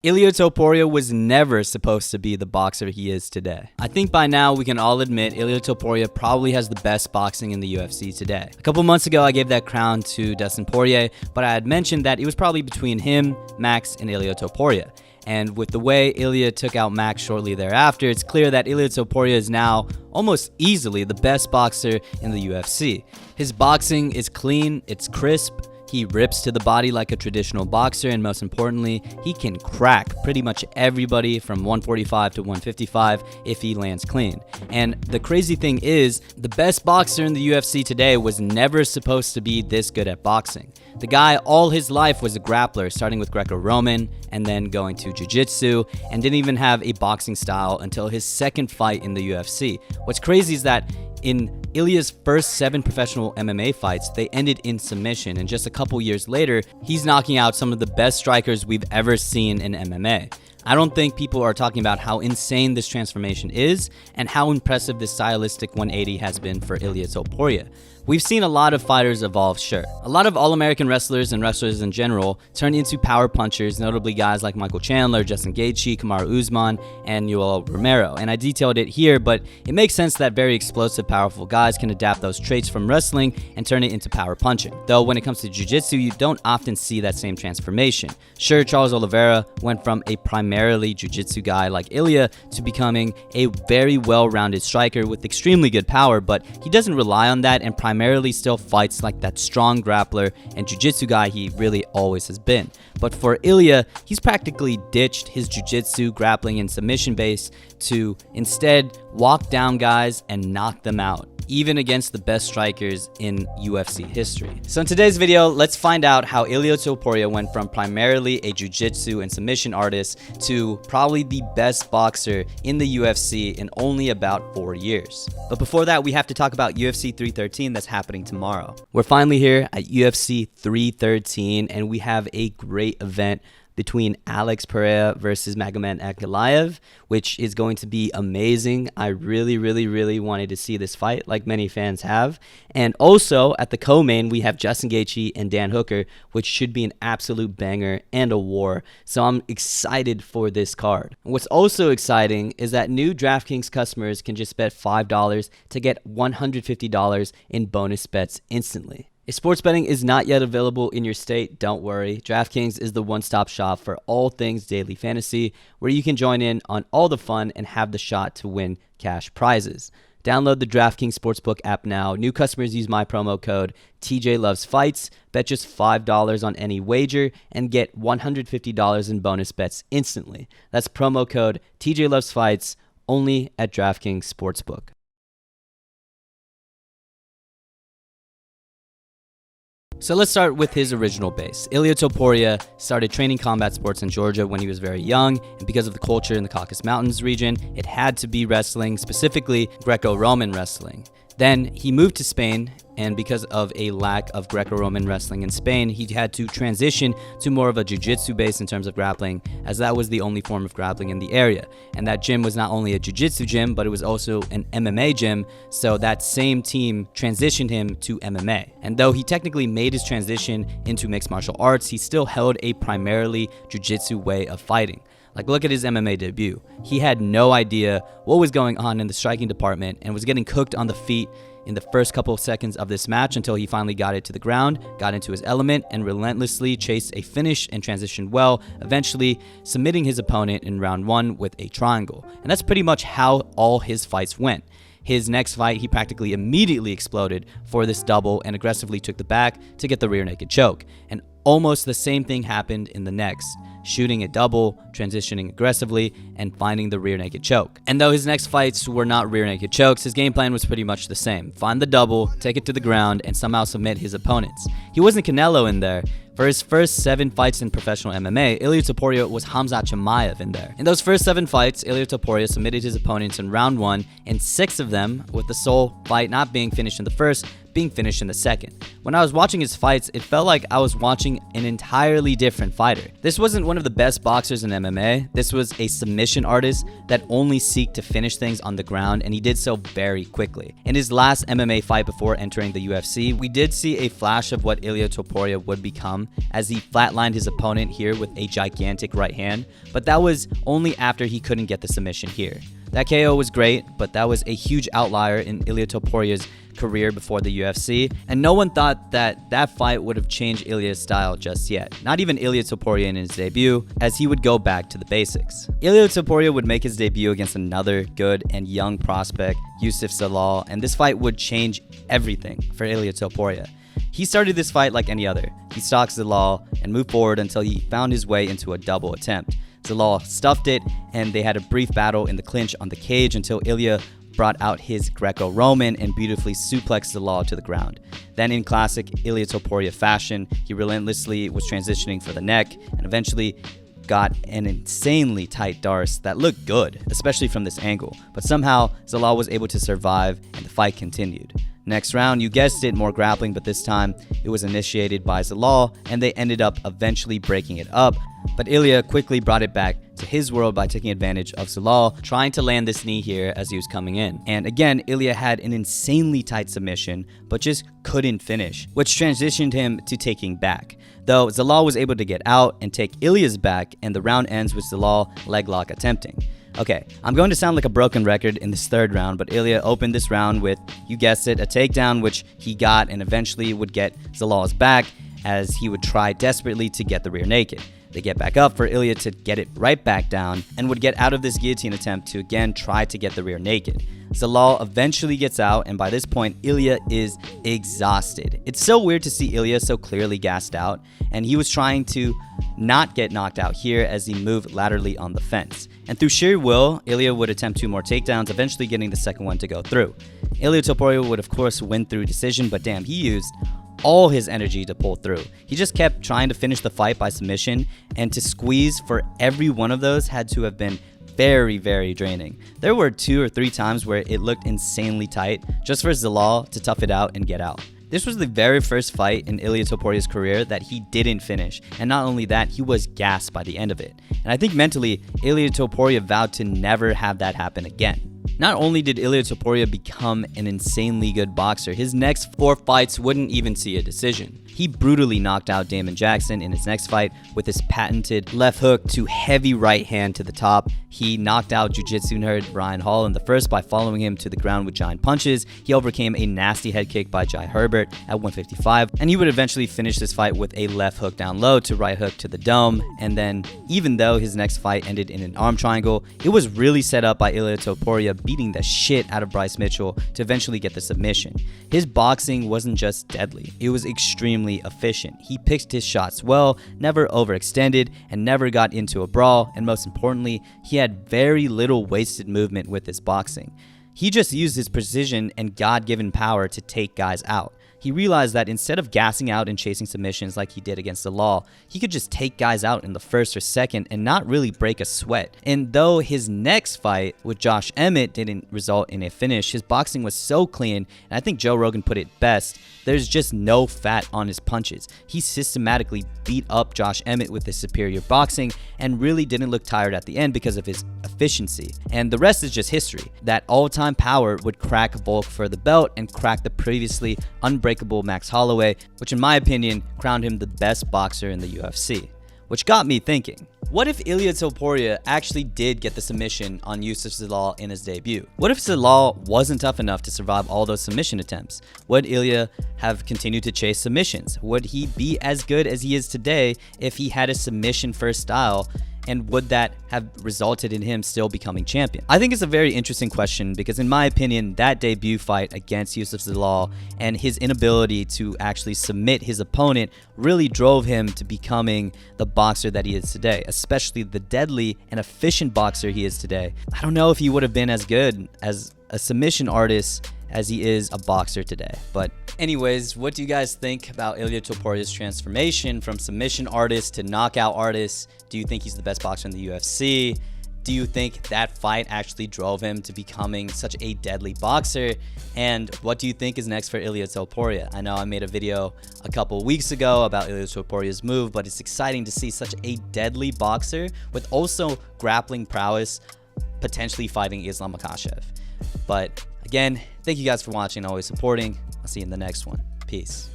Ilia Topuria was never supposed to be the boxer he is today. I think by now we can all admit Ilia Topuria probably has the best boxing in the UFC today. A couple months ago I gave that crown to Dustin Poirier, but I had mentioned that it was probably between him, Max, and Ilia Topuria. And with the way Ilia took out Max shortly thereafter, it's clear that Ilia Topuria is now almost easily the best boxer in the UFC. His boxing is clean, it's crisp, he rips to the body like a traditional boxer, and most importantly, he can crack pretty much everybody from 145 to 155 if he lands clean. And the crazy thing is, the best boxer in the UFC today was never supposed to be this good at boxing. The guy all his life was a grappler, starting with Greco-Roman and then going to Jiu-Jitsu, and didn't even have a boxing style until his second fight in the UFC. What's crazy is that in Ilia's first 7 professional MMA fights, they ended in submission, and just a couple years later, he's knocking out some of the best strikers we've ever seen in MMA. I don't think people are talking about how insane this transformation is and how impressive this stylistic 180 has been for Ilia Topuria. We've seen a lot of fighters evolve, sure. A lot of All-American wrestlers and wrestlers in general turn into power punchers, notably guys like Michael Chandler, Justin Gaethje, Kamaru Usman, and Yoel Romero. And I detailed it here, but it makes sense that very explosive, powerful guys can adapt those traits from wrestling and turn it into power punching. Though when it comes to jiu-jitsu, you don't often see that same transformation. Sure, Charles Oliveira went from a primarily jiu-jitsu guy like Ilia to becoming a very well-rounded striker with extremely good power, but he doesn't rely on that and primarily still fights like that strong grappler and jiu-jitsu guy he really always has been. But for Ilia, he's practically ditched his jiu-jitsu, grappling, and submission base to instead walk down guys and knock them out, even against the best strikers in UFC history. So in today's video, let's find out how Ilia Topuria went from primarily a jiu-jitsu and submission artist to probably the best boxer in the UFC in only about 4 years. But before that, we have to talk about UFC 313 that's happening tomorrow. We're finally here at UFC 313, and we have a great event between Alex Pereira versus Magomed Ankalaev, which is going to be amazing. I really wanted to see this fight, like many fans have. And also at the co-main, we have Justin Gaethje and Dan Hooker, which should be an absolute banger and a war. So I'm excited for this card. What's also exciting is that new DraftKings customers can just bet $5 to get $150 in bonus bets instantly. If sports betting is not yet available in your state, don't worry. DraftKings is the one-stop shop for all things daily fantasy, where you can join in on all the fun and have the shot to win cash prizes. Download the DraftKings Sportsbook app now. New customers use my promo code TJLovesFights. Bet just $5 on any wager and get $150 in bonus bets instantly. That's promo code TJLovesFights only at DraftKings Sportsbook. So let's start with his original base. Ilia Topuria started training combat sports in Georgia when he was very young, and because of the culture in the Caucasus Mountains region, it had to be wrestling, specifically Greco-Roman wrestling. Then he moved to Spain, and because of a lack of Greco-Roman wrestling in Spain, he had to transition to more of a jiu-jitsu base in terms of grappling, as that was the only form of grappling in the area. And that gym was not only a jiu-jitsu gym, but it was also an MMA gym, so that same team transitioned him to MMA. And though he technically made his transition into mixed martial arts, he still held a primarily jiu-jitsu way of fighting. Like, look at his MMA debut. He had no idea what was going on in the striking department and was getting cooked on the feet in the first couple of seconds of this match until he finally got it to the ground, got into his element, and relentlessly chased a finish and transitioned well, eventually submitting his opponent in round 1 with a triangle. And that's pretty much how all his fights went. His next fight, he practically immediately exploded for this double and aggressively took the back to get the rear naked choke. And almost the same thing happened in the next, shooting a double, transitioning aggressively, and finding the rear naked choke. And though his next fights were not rear naked chokes, his game plan was pretty much the same. Find the double, take it to the ground, and somehow submit his opponents. He wasn't Canelo in there. For his first 7 fights in professional MMA, Ilia Topuria was Khamzat Chimaev in there. In those first 7 fights, Ilia Topuria submitted his opponents in round 1, and 6 of them, with the sole fight not being finished in the first, being finished in the second. When I was watching his fights, it felt like I was watching an entirely different fighter. This wasn't one of the best boxers in MMA. This was a submission artist that only seeked to finish things on the ground, and he did so very quickly. In his last MMA fight before entering the UFC, we did see a flash of what Ilia Topuria would become as he flatlined his opponent here with a gigantic right hand, but that was only after he couldn't get the submission here. That KO was great, but that was a huge outlier in Ilia Topuria's career before the UFC, and no one thought that that fight would have changed Ilia's style just yet. Not even Ilia Topuria in his debut, as he would go back to the basics. Ilia Topuria would make his debut against another good and young prospect, Youssef Zalal, and this fight would change everything for Ilia Topuria. He started this fight like any other. He stalked Zalal and moved forward until he found his way into a double attempt. Zalal stuffed it, and they had a brief battle in the clinch on the cage until Ilia brought out his Greco-Roman and beautifully suplexed Zalal to the ground. Then in classic Ilia Topuria fashion, he relentlessly was transitioning for the neck and eventually got an insanely tight Darce that looked good, especially from this angle, but somehow Zalal was able to survive and the fight continued. Next round, you guessed it, more grappling, but this time it was initiated by Zalal and they ended up eventually breaking it up, but Ilia quickly brought it back to his world by taking advantage of Zalal trying to land this knee here as he was coming in. And again, Ilia had an insanely tight submission, but just couldn't finish, which transitioned him to taking back. Though Zalal was able to get out and take Ilia's back, and the round ends with Zalal leg lock attempting. Okay, I'm going to sound like a broken record in this third round, but Ilia opened this round with, you guessed it, a takedown, which he got and eventually would get Zalal's back as he would try desperately to get the rear naked. They get back up for Ilia to get it right back down and would get out of this guillotine attempt to again try to get the rear naked. Zalal eventually gets out, and by this point, Ilia is exhausted. It's so weird to see Ilia so clearly gassed out, and he was trying to not get knocked out here as he moved laterally on the fence. And through sheer will, Ilia would attempt 2 more takedowns, eventually getting the second one to go through. Ilia Topuria would of course win through decision, but damn, he used all his energy to pull through. He just kept trying to finish the fight by submission, and to squeeze for every one of those had to have been very, very draining. There were 2 or 3 times where it looked insanely tight just for Zalal to tough it out and get out. This was the very first fight in Ilia Topuria's career that he didn't finish, and not only that, he was gassed by the end of it. And I think mentally, Ilia Topuria vowed to never have that happen again. Not only did Ilia Topuria become an insanely good boxer, his next 4 fights wouldn't even see a decision. He brutally knocked out Damon Jackson in his next fight with his patented left hook to heavy right hand to the top. He knocked out jiu-jitsu nerd Ryan Hall in the first by following him to the ground with giant punches. He overcame a nasty head kick by Jai Herbert at 155, and he would eventually finish this fight with a left hook down low to right hook to the dome. And then, even though his next fight ended in an arm triangle, it was really set up by Ilia Topuria beating the shit out of Bryce Mitchell to eventually get the submission. His boxing wasn't just deadly, it was extremely efficient. He picked his shots well, never overextended, and never got into a brawl, and most importantly, he had very little wasted movement with his boxing. He just used his precision and God-given power to take guys out. He realized that instead of gassing out and chasing submissions like he did against Zalal, he could just take guys out in the first or second and not really break a sweat. And though his next fight with Josh Emmett didn't result in a finish, his boxing was so clean, and I think Joe Rogan put it best, there's just no fat on his punches. He systematically beat up Josh Emmett with his superior boxing and really didn't look tired at the end because of his efficiency. And the rest is just history. That all-time power would crack Volk for the belt and crack the previously unbreakable Max Holloway, which in my opinion crowned him the best boxer in the UFC. Which got me thinking, what if Ilia Topuria actually did get the submission on Youssef Zalal in his debut? What if Zalal wasn't tough enough to survive all those submission attempts? Would Ilia have continued to chase submissions? Would he be as good as he is today if he had a submission-first style? And would that have resulted in him still becoming champion? I think it's a very interesting question because in my opinion, that debut fight against Youssef Zalal and his inability to actually submit his opponent really drove him to becoming the boxer that he is today, especially the deadly and efficient boxer he is today. I don't know if he would have been as good as a submission artist as he is a boxer today. But anyways, what do you guys think about Ilia Topuria's transformation from submission artist to knockout artist? Do you think he's the best boxer in the UFC? Do you think that fight actually drove him to becoming such a deadly boxer? And what do you think is next for Ilia Topuria? I know I made a video a couple weeks ago about Ilia Topuria's move, but it's exciting to see such a deadly boxer with also grappling prowess potentially fighting Islam Makhachev. But again, thank you guys for watching and always supporting. I'll see you in the next one. Peace.